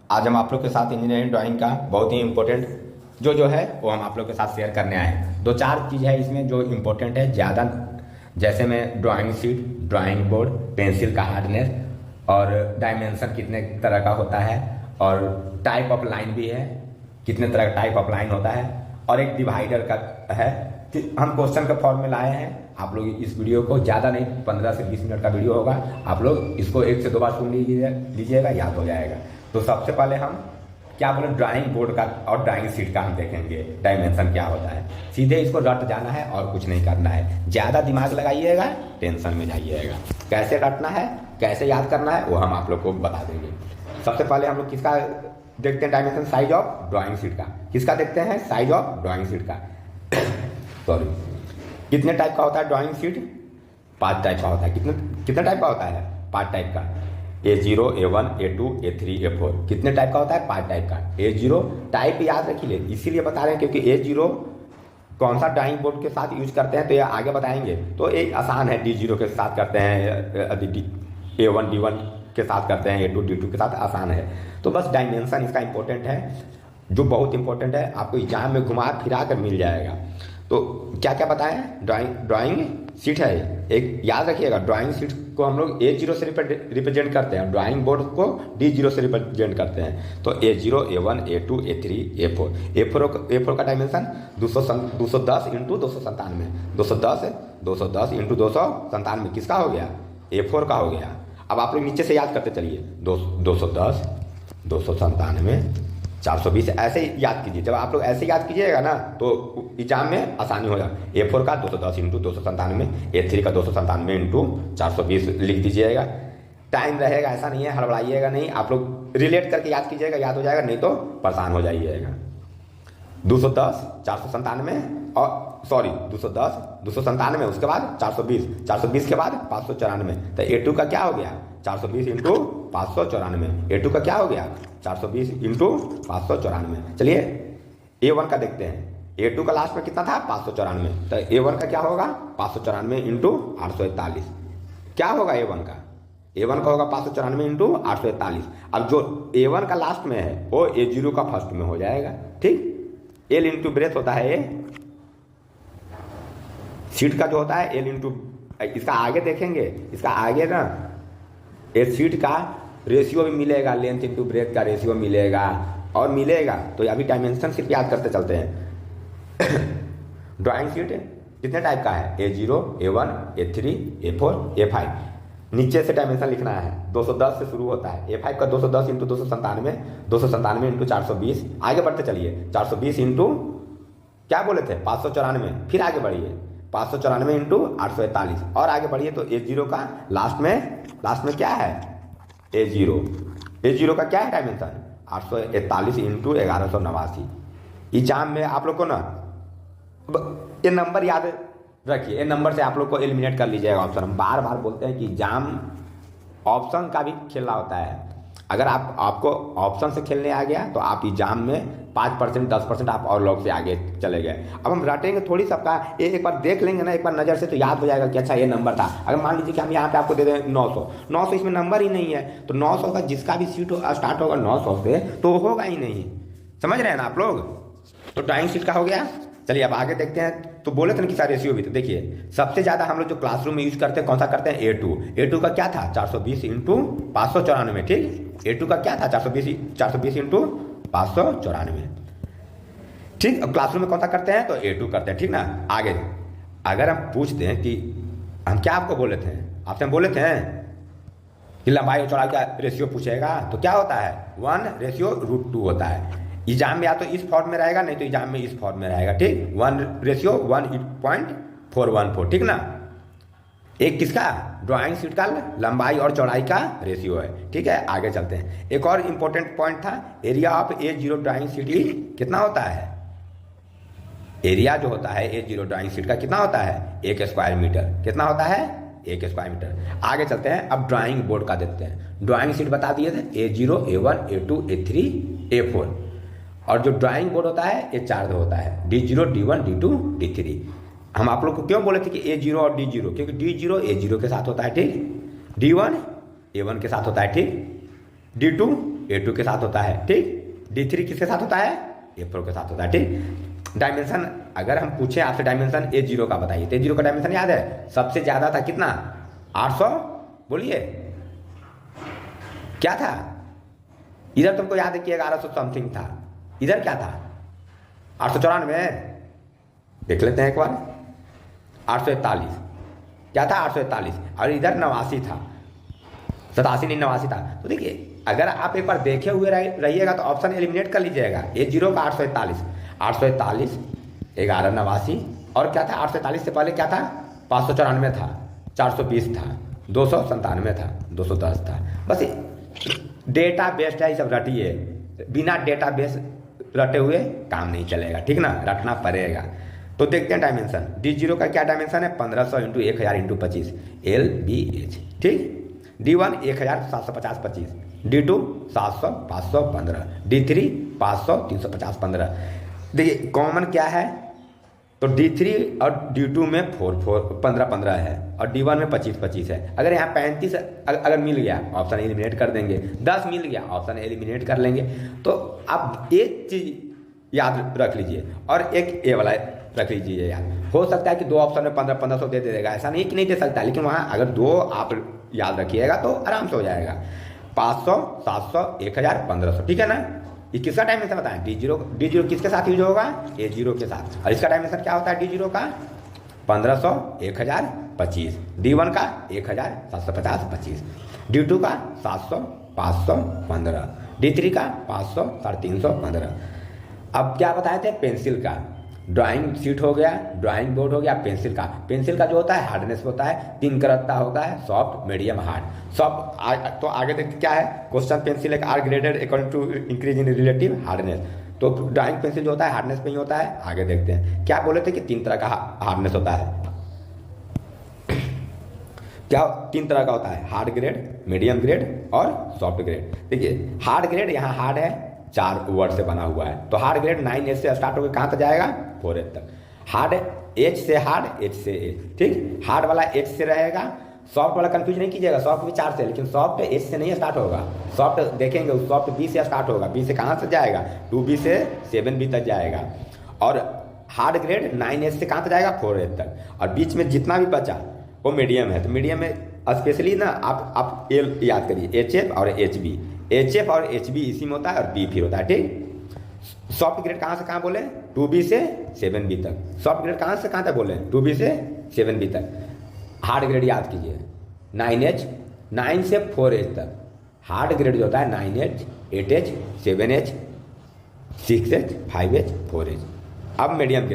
आज हम आप लोग के साथ इंजीनियरिंग ड्राइंग का बहुत ही इम्पोर्टेंट जो है वो हम आप लोग के साथ शेयर करने आए हैं। दो चार चीज़ है इसमें जो इम्पोर्टेंट है ज़्यादा, जैसे में drawing sheet, drawing board, pencil का हार्डनेस और डायमेंशन कितने तरह का होता है, और टाइप ऑफ लाइन भी है, कितने तरह का टाइप ऑफ लाइन होता है, और एक डिवाइडर का है। हम क्वेश्चन के फॉर्म में लाए हैं। आप लोग इस वीडियो को ज़्यादा नहीं, 15 से 20 मिनट का वीडियो होगा। आप लोग इसको 1 से 2 बार सुन लीजिएगा, याद हो जाएगा। तो सबसे पहले हम क्या बोले, ड्राइंग बोर्ड का और ड्राइंग शीट का हम देखेंगे डायमेंशन क्या होता है। सीधे इसको रट जाना है और कुछ नहीं करना है। ज़्यादा दिमाग लगाइएगा, टेंशन में जाइएगा। कैसे रटना है, कैसे याद करना है, वो हम आप लोग को बता देंगे। सबसे पहले हम लोग किसका देखते हैं, dimension size of drawing sheet का। किसका देखते हैं, साइज ऑफ ड्राइंग शीट का। सॉरी, कितने टाइप का होता है ड्राइंग शीट? 5 टाइप का होता है। कितने टाइप का होता है? 5 टाइप का। A0, A1, A2, A3, A4। कितने टाइप का होता है? 5 टाइप का। A0 टाइप याद रखिए, इसीलिए बता रहे हैं क्योंकि A0 कौन सा ड्राइंग बोर्ड के साथ यूज करते हैं तो ये आगे बताएंगे। तो एक आसान है, D0 के साथ करते हैं, A1 D1 के साथ करते हैं, A2 D2 के साथ आसान है। तो बस डायमेंशन इसका इंपॉर्टेंट है, जो बहुत इंपॉर्टेंट है, आपको एग्जाम में घुमा फिरा कर मिल जाएगा। तो क्या क्या बताएं, ड्राइंग शीट है एक, याद रखिएगा। ड्राइंग शीट को हम लोग A0 से रिप्रेजेंट करते हैं, ड्राइंग बोर्ड को D0 से रिप्रेजेंट करते हैं। तो A0, A1, A2, A3, A4। A4 का डायमेंशन 210 इंटू 297। 210 इंटू 297 किसका हो गया? A4 का हो गया। अब आप लोग नीचे से याद करते चलिए, 210, 297, 420, ऐसे याद कीजिए। जब आप लोग ऐसे याद कीजिएगा ना तो एग्जाम में आसानी होगा। A4 का 210 इंटू 297, A3 का 297 इंटू 420 लिख दीजिएगा। टाइम रहेगा, ऐसा नहीं है, हड़बड़ाइएगा नहीं। आप लोग रिलेट करके याद कीजिएगा, याद हो जाएगा, नहीं तो परेशान हो जाइएगा। 210, 497 और सॉरी 210, 297, उसके बाद 420 के बाद 594। तो A2 का क्या हो गया? 420 इंटू 594। A2 का क्या हो गया? 420 इंटू 594। चलिए A1 का देखते हैं। A2 का लास्ट में कितना था? 594। तो A1 का क्या होगा? 594 इंटू 841। क्या होगा A1 का? A1 का होगा 594 इंटू 841। अब जो A1 का लास्ट में है वो A0 का फर्स्ट में हो जाएगा, ठीक। L इंटू ब्रेथ होता है ये, शीट का जो होता है L इंटू, इसका आगे देखेंगे, इसका आगे ना ये शीट का रेशियो भी मिलेगा, लेंथ इंटू ब्रेथ का रेशियो मिलेगा और मिलेगा। तो अभी डायमेंशन सिर्फ याद करते चलते हैं। ड्राइंग शीट कितने टाइप का है? A0, A1, A3, A4, A5। नीचे से डायमेंशन लिखना है, 210 से शुरू होता है। A5 का 210 इंटू 297, 297 इंटू 420। आगे बढ़ते चलिए, 420 इंटू क्या बोले थे? 594। फिर आगे बढ़िए, 594 इंटू 841 और आगे बढ़िए। तो A0 का लास्ट में क्या है? A0 का क्या है डायमेंशन? 841 इंटू 1189। एग्जाम में आप लोग को ना ये नंबर याद रखिए, ये नंबर से आप लोग को एलिमिनेट कर लीजिएगा ऑप्शन। हम बार बार बोलते हैं कि एग्जाम ऑप्शन का भी खेलना होता है। अगर आपको ऑप्शन से खेलने आ गया तो आप एग्जाम में 5%, 10% आप और लोग से आगे चले गए। अब हम रटेंगे थोड़ी सबका, एक बार देख लेंगे ना एक बार नज़र से तो याद हो जाएगा कि अच्छा ये नंबर था। अगर मान लीजिए कि हम यहाँ पे आपको दे दें 900, इसमें नंबर ही नहीं है, तो 900 का जिसका भी सीट स्टार्ट होगा 900 से तो होगा ही नहीं। समझ रहे हैं ना आप लोग? तो ड्राइंग शीट का हो गया। चलिए अब आगे देखते हैं। तो बोले थे ना कि सारे रेशियो भी, तो देखिए सबसे ज़्यादा हम लोग जो क्लासरूम में यूज करते हैं कौन सा करते हैं? A2 का क्या था? 420 इंटू 594, ठीक। A2 का क्या था? 420 इंटू 594, ठीक। अब क्लासरूम में कौन सा करते हैं? तो A2 करते हैं, ठीक ना। आगे अगर हम पूछते हैं कि हम क्या आपको बोले थे, आपसे हम बोले थे कि लंबाई और चौड़ाई का रेशियो पूछेगा तो क्या होता है? 1:√2 होता है। एग्जाम में या तो इस फॉर्म में रहेगा, नहीं तो एग्जाम में इस फॉर्म में रहेगा, ठीक। 1:1.414, ठीक ना। एक किसका? ड्राइंग शीट का लंबाई और चौड़ाई का रेशियो है, ठीक है। आगे चलते हैं। एक और इंपॉर्टेंट पॉइंट था, area of A0 drawing sheet की कितना होता है? एरिया जो होता है A0 ड्राइंग शीट का कितना होता है? 1 स्क्वायर मीटर। कितना होता है? 1 स्क्वायर मीटर। आगे चलते हैं, अब ड्राइंग बोर्ड का देखते हैं। ड्राइंग शीट बता दिए थे A0, A1, A2, A3, A4। और जो ड्राइंग बोर्ड होता है ये 4 होता है, D0, D1, D2, D3। हम आप लोग को क्यों बोले थे कि A0 और D0? क्योंकि D0 A0 के साथ होता है, ठीक। D1 A1 के साथ होता है, ठीक। D2 A2 के साथ होता है, ठीक। D3 किसके साथ होता है? A4 के साथ होता है, ठीक। डायमेंशन अगर हम पूछे आपसे डायमेंशन A0 का बताइए, तो A0 का डायमेंशन याद है? सबसे ज्यादा था कितना? 800, बोलिए क्या था? इधर तुमको याद है कि 1100 समथिंग था, इधर क्या था? 894, देख लेते हैं एक बार। 841 क्या था? 841, और इधर 89 था, 87 नहीं 89 था। तो देखिए अगर आप एक बार देखे हुए रहिएगा तो ऑप्शन एलिमिनेट कर लीजिएगा। A0 का 841, 841, 1189, और क्या था? 841 से पहले क्या था? 594 था, 420 था, 297 था, 210 था। बस डेटा बेस्ड है, ये सब रटिए, बिना डेटा बेस रटे हुए काम नहीं चलेगा, ठीक ना, रटना पड़ेगा। तो देखते हैं डायमेंशन। D0 का क्या डायमेंशन है? 1500 इंटू 1000 इंटू 25 LBH, ठीक। D1 1750 25, D2 700 515, D3 500 350 15। देखिए कॉमन क्या है? तो D3 और D2 में 15 है, और D1 में 25 है। अगर यहाँ 35 अगर मिल गया ऑप्शन एलिमिनेट कर देंगे, 10 मिल गया ऑप्शन एलिमिनेट कर लेंगे। तो आप एक चीज याद रख लीजिए और एक ए वाला रख लीजिए याद। हो सकता है कि दो ऑप्शन में 1500 दे देगा, ऐसा नहीं कि नहीं दे सकता, लेकिन वहाँ अगर दो आप याद रखिएगा तो आराम से हो जाएगा। 500 700 1000 1500, ठीक है ना। ये किसका डायमेंशन बताएं? D0 किसके साथ यूज होगा? A0 के साथ। और इसका डायमेंशन क्या होता है D0 का? 1500 1000 25, D1 का 1750 25, D2 का 700 500 15, D3 का 500 350 15। अब क्या बताए थे? पेंसिल का। ड्राइंग शीट हो गया, ड्राइंग बोर्ड हो गया, पेंसिल का। पेंसिल का जो होता है हार्डनेस होता है 3 तरह का होता है, सॉफ्ट, मीडियम, हार्ड। सॉफ्ट तो आगे देखते क्या है क्वेश्चन। पेंसिल एक are graded according to increase in relative hardness. तो ड्राइंग पेंसिल जो होता है हार्डनेस पे ही होता है। आगे देखते हैं क्या बोले थे कि 3 तरह का हार्डनेस होता है। क्या 3 तरह का होता है? हार्ड ग्रेड, मीडियम ग्रेड और सॉफ्ट ग्रेड। देखिए हार्ड ग्रेड यहाँ हार्ड है, 4 वर्ड से बना हुआ है। तो हार्ड ग्रेड 9H से स्टार्ट होकर कहाँ तक जाएगा? 4H तक। हार्ड H से हार्ड, H से H, ठीक। हार्ड वाला H से रहेगा। सॉफ्ट वाला कंफ्यूज नहीं कीजिएगा, सॉफ्ट भी 4 से, लेकिन सॉफ्ट H से नहीं स्टार्ट होगा। सॉफ्ट देखेंगे सॉफ्ट B से स्टार्ट होगा। B से कहाँ से जाएगा? 2B से 7B तक जाएगा। और हार्ड ग्रेड 9H से कहाँ तक जाएगा? 4H तक। और बीच में जितना भी बचा वो मीडियम है। तो मीडियम में स्पेशली ना आप एल याद करिए, HF और HB। HF और HB इसी में होता है और B फिर होता है, ठीक। सॉफ्ट ग्रेड कहाँ से कहाँ बोले? 2B से 7B तक। सॉफ्ट ग्रेड कहाँ से कहाँ तक बोले? 2B से 7B तक। हार्ड ग्रेड याद कीजिए 9H, 9 से 4H तक। हार्ड ग्रेड जो होता है 9H, 8H, 7H, 6H, 5H, 4H। अब मीडियम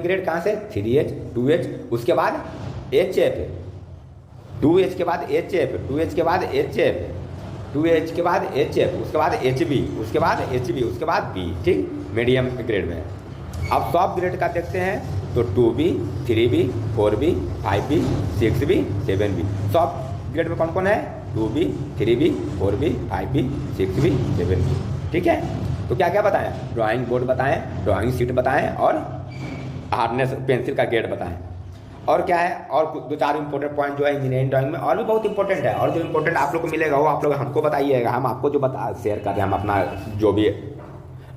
ग्रेड कहाँ से? 3H, 2H, उसके बाद HF, 2H के बाद HF, 2H के बाद HF, 2H के बाद HF, उसके बाद HB, उसके बाद HB, उसके बाद B, ठीक। मीडियम ग्रेड में। अब सॉफ्ट ग्रेड का देखते हैं तो 2B, 3B, 4B, 5B, 6B, 7B। Soft grade में कौन कौन है? 2B, 3B, 4B, 5B, 6B, 7B, ठीक है। तो क्या क्या बताएं? ड्राइंग बोर्ड बताएं, ड्राइंग शीट बताएं और हार्डनेस पेंसिल का ग्रेड बताएं। और क्या है? और 2-4 इंपॉर्टेंट पॉइंट जो है इंजीनियरिंग ड्राइंग में और भी बहुत इंपॉर्टेंट है। और जो इंपॉर्टेंट आप लोग को मिलेगा वो आप लोग हमको बताइएगा, हम आपको जो शेयर कर रहे हैं, हम अपना जो भी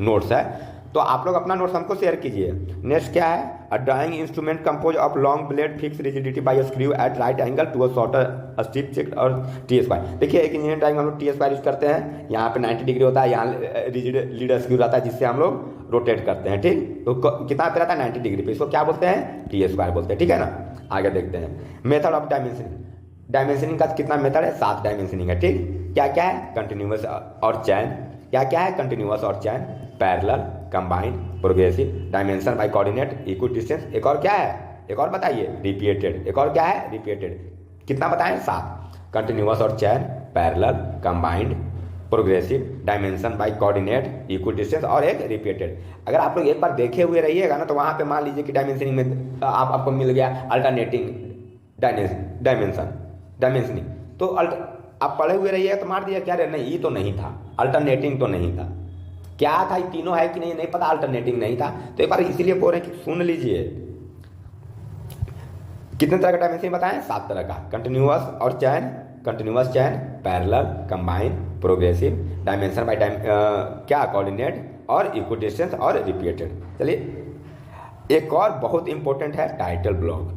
नोट्स है तो आप लोग अपना नोट्स हमको शेयर कीजिए। नेक्स्ट क्या है? A drawing instrument compose of long blade fix rigidity by screw at right angle to a shorter strip check और T²। देखिए एक इंजीनियरिंग ड्राइंग में हम लोग T² यूज करते हैं। यहाँ पे 90 डिग्री होता है, यहाँ रिजिड लीड स्क्रू रहता है जिससे हम लोग रोटेट करते हैं, ठीक। तो कितना पे रहता है? 90 डिग्री पे। इसको क्या बोलते हैं? T² बोलते हैं, ठीक है ना। आगे देखते हैं मेथड ऑफ डायमेंशनिंग। डायमेंशनिंग का कितना मेथड है? 7 डायमेंशनिंग है, ठीक। क्या क्या है? कंटिन्यूअस और चैन। क्या क्या है? कंटिन्यूअस और chain, parallel, combined, progressive, dimension by coordinate, equal distance. एक और क्या है? एक और बताइए। रिपीटेड। एक और क्या है? रिपीटेड। कितना बताएं? 7। कंटिन्यूअस और chain, parallel, combined, progressive, dimension by coordinate, equal distance और एक रिपीटेड। अगर आप लोग एक बार देखे हुए रहिएगा ना तो वहां पे मान लीजिए कि डायमेंशनिंग में आपको मिल गया अल्टरनेटिंग डायमेंशनिंग, तो आप पढ़े हुए रहिएगा तो मार दिया क्या रे? नहीं, ये तो नहीं था, अल्टरनेटिंग तो नहीं था। क्या था? ये तीनों है कि नहीं पता, अल्टरनेटिंग नहीं था। तो एक बार इसीलिए बोल रहे हैं कि सुन लीजिए। कितने तरह का डायमेंशन बताएं? 7 तरह का। कंटिन्यूअस और chain, continuous chain, parallel, combine, progressive, dimension by time क्या कोऑर्डिनेट और इक्विडिस्टेंस और रिपीटेड। चलिए एक और बहुत इंपॉर्टेंट है टाइटल ब्लॉक।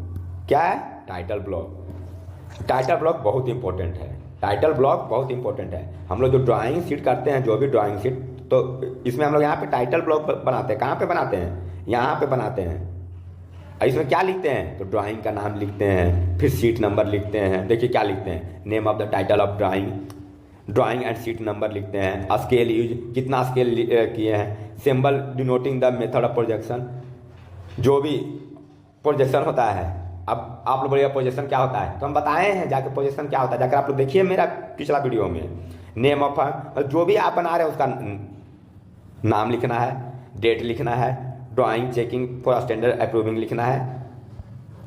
क्या है? Title block. टाइटल ब्लॉक बहुत इंपॉर्टेंट है। टाइटल ब्लॉक बहुत इंपॉर्टेंट है। हम लोग जो ड्राइंग शीट करते हैं, जो भी ड्राइंग शीट, तो इसमें हम लोग यहाँ पे टाइटल ब्लॉक बनाते हैं। कहाँ पे बनाते हैं? यहाँ पे बनाते हैं। इसमें क्या लिखते हैं? तो ड्राइंग का नाम लिखते हैं, फिर सीट नंबर लिखते हैं। देखिए क्या लिखते हैं, name of the title of drawing, drawing and seat number लिखते हैं, स्केल यूज, कितना स्केल किए हैं, symbol denoting the method of projection, जो भी प्रोजेक्शन होता है। अब आप लोग बोलिएगा प्रोजेक्शन क्या होता है, तो हम बताए हैं जाकर प्रोजेक्शन क्या होता है, जाकर आप लोग देखिए मेरा पिछला वीडियो में। नेम ऑफ, जो भी आप बना रहे हैं उसका नाम लिखना है, डेट लिखना है, drawing checking for standard approving लिखना है।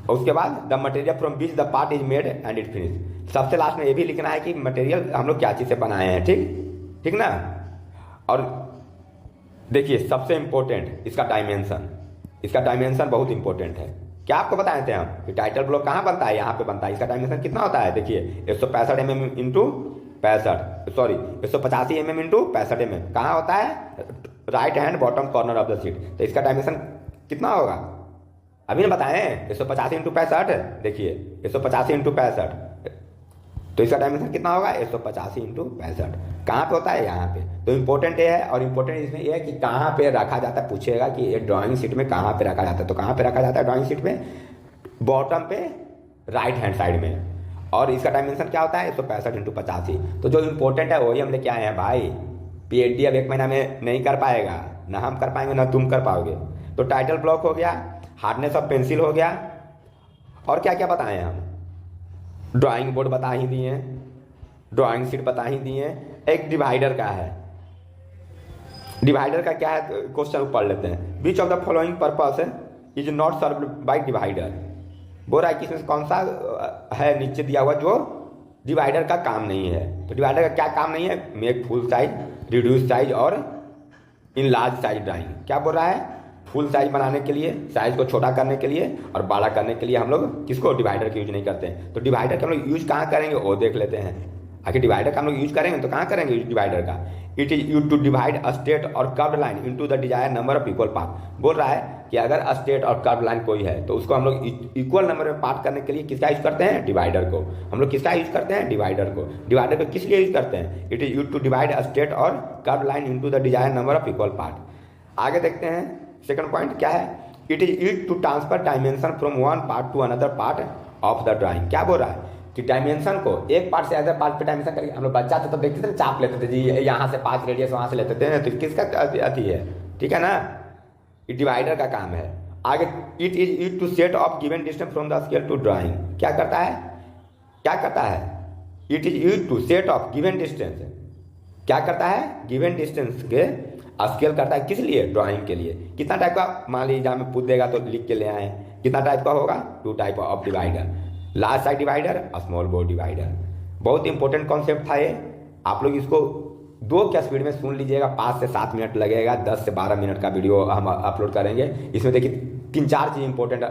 और उसके बाद the material from which the part is made and it finish. सबसे लास्ट में ये भी लिखना है कि मटेरियल हम लोग क्या चीज़ से बनाए हैं। ठीक ना। और देखिए सबसे इंपॉर्टेंट इसका डायमेंशन। इसका डायमेंशन बहुत इंपॉर्टेंट है। क्या आपको बताए थे हम कि टाइटल ब्लॉक कहाँ बनता है? यहाँ पे बनता है। इसका डायमेंशन कितना होता है? देखिए 165 mm into 185 mm into 65 mm। कहाँ होता है? Right hand bottom corner of the seat. तो इसका डायमेंशन कितना होगा? अभी ना बताएं, 185 इंटू 65। देखिए 185 इंटू 65, तो इसका डायमेंशन कितना होगा? 185 इंटू 65। कहाँ पे होता है? यहाँ पे। तो इम्पोर्टेंट ये है, और इम्पोर्टेंट इसमें ये है कि कहाँ पे रखा जाता है। पूछेगा कि ये ड्राइंग शीट में कहाँ पे रखा जाता है, तो कहाँ पे रखा जाता है ड्राइंग शीट में? बॉटम पे राइट हैंड साइड में। और इसका डायमेंशन क्या होता है? 165 इंटू 85। तो जो इम्पोर्टेंट है वही हम लेके आए हैं भाई। PhD अब 1 महीना में नहीं कर पाएगा, ना हम कर पाएंगे ना तुम कर पाओगे। तो टाइटल ब्लॉक हो गया, हार्डनेस ऑफ पेंसिल हो गया, और क्या क्या बताएं हम? ड्राइंग बोर्ड बता ही दिए, ड्राइंग शीट बता ही दिए। एक डिवाइडर का है। डिवाइडर का क्या है क्वेश्चन पढ़ लेते हैं। Which of the following purpose is not served by divider. बोल रहा है कि इसमें कौन सा है नीचे दिया हुआ जो डिवाइडर का काम नहीं है। तो डिवाइडर का क्या काम नहीं है? Make full size, reduce size और इन लार्ज साइज ड्राइंग। क्या बोल रहा है? फुल साइज बनाने के लिए, साइज को छोटा करने के लिए और बड़ा करने के लिए हम लोग किसको? डिवाइडर का यूज नहीं करते हैं। तो डिवाइडर का हम लोग यूज कहाँ करेंगे वो देख लेते हैं। आखिर डिवाइडर का हम लोग यूज करेंगे तो कहाँ करेंगे यूज डिवाइडर का? It is use to divide a straight और curved line into the desire number of equal part. बोल रहा है कि अगर स्ट्रेट और कर्व्ड लाइन कोई है तो उसको हम लोग इक्वल नंबर में पार्ट करने के लिए किसका यूज करते हैं? डिवाइडर को। हम लोग किसका यूज करते हैं? डिवाइडर को। डिवाइडर को किस लिए यूज करते हैं? It is use to divide a straight और curved line into the desire number of equal part. आगे देखते हैं सेकंड पॉइंट क्या है? It is use to transfer dimension from one part to another part of the drawing. क्या बोल रहा है कि डायमेंशन को एक पार्ट से अदर पार्ट पे डायमेंशन करके हम लोग बच्चा थे तो देखते थे चाप लेते थे जी, यहाँ से 5 रेडियस वहाँ से लेते थे, तो किसका अति है? ठीक है ना। ये डिवाइडर का काम है। आगे it is use to set off given distance from the scale to drawing. क्या करता है? क्या करता है? It is use to set off given distance. क्या करता है? गिवन डिस्टेंस के स्केल करता है। किस लिए? ड्राइंग के लिए। कितना टाइप का? मान लीजिए जहाँ में पूछ देगा तो लिख के ले आए। कितना टाइप का होगा? 2 type of divider, large size divider और स्मॉल बोर्ड डिवाइडर। बहुत इंपॉर्टेंट कॉन्सेप्ट था ये। आप लोग इसको 2 क्या स्पीड में सुन लीजिएगा। 5 से 7 मिनट लगेगा, 10 से 12 मिनट का वीडियो हम अपलोड करेंगे। इसमें देखिए 3-4 चीज़ इंपॉर्टेंट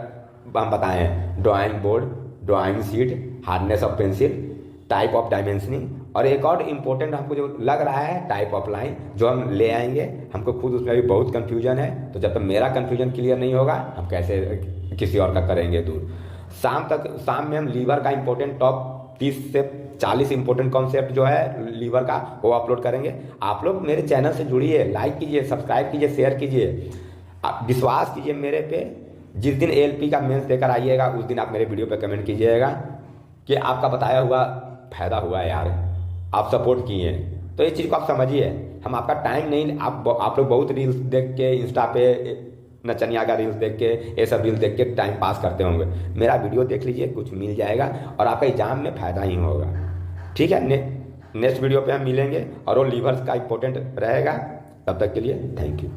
हम बताए हैं। Drawing board, drawing sheet, hardness of pencil, type of dimensioning, और एक और इम्पोर्टेंट हमको जो लग रहा है टाइप ऑफ लाइन, जो हम ले आएंगे। हमको खुद उसमें भी बहुत कन्फ्यूजन है, तो जब तक मेरा कन्फ्यूजन क्लियर नहीं होगा हम कैसे किसी और का करेंगे दूर। शाम में हम लीवर का इंपॉर्टेंट टॉप 30 से 40 इंपॉर्टेंट कॉन्सेप्ट जो है लीवर का वो अपलोड करेंगे। आप लोग मेरे चैनल से जुड़िए, लाइक कीजिए, सब्सक्राइब कीजिए, शेयर कीजिए, विश्वास कीजिए मेरे पे। जिस दिन ALP का मेंस देकर आइएगा उस दिन आप मेरे वीडियो पे कमेंट कीजिएगा कि आपका बताया हुआ फायदा हुआ यार, आप सपोर्ट किए। तो ये चीज़ को आप समझिए। हम आपका टाइम नहीं, आप लोग बहुत रील्स देख के इंस्टा पे नचनिया का रील्स देख के, ये सब रील्स देख के टाइम पास करते होंगे। मेरा वीडियो देख लीजिए, कुछ मिल जाएगा और आपका एग्जाम में फ़ायदा ही होगा। ठीक है, नेक्स्ट वीडियो पे हम मिलेंगे और वो लीवर्स का इंपॉर्टेंट रहेगा। तब तक के लिए थैंक यू।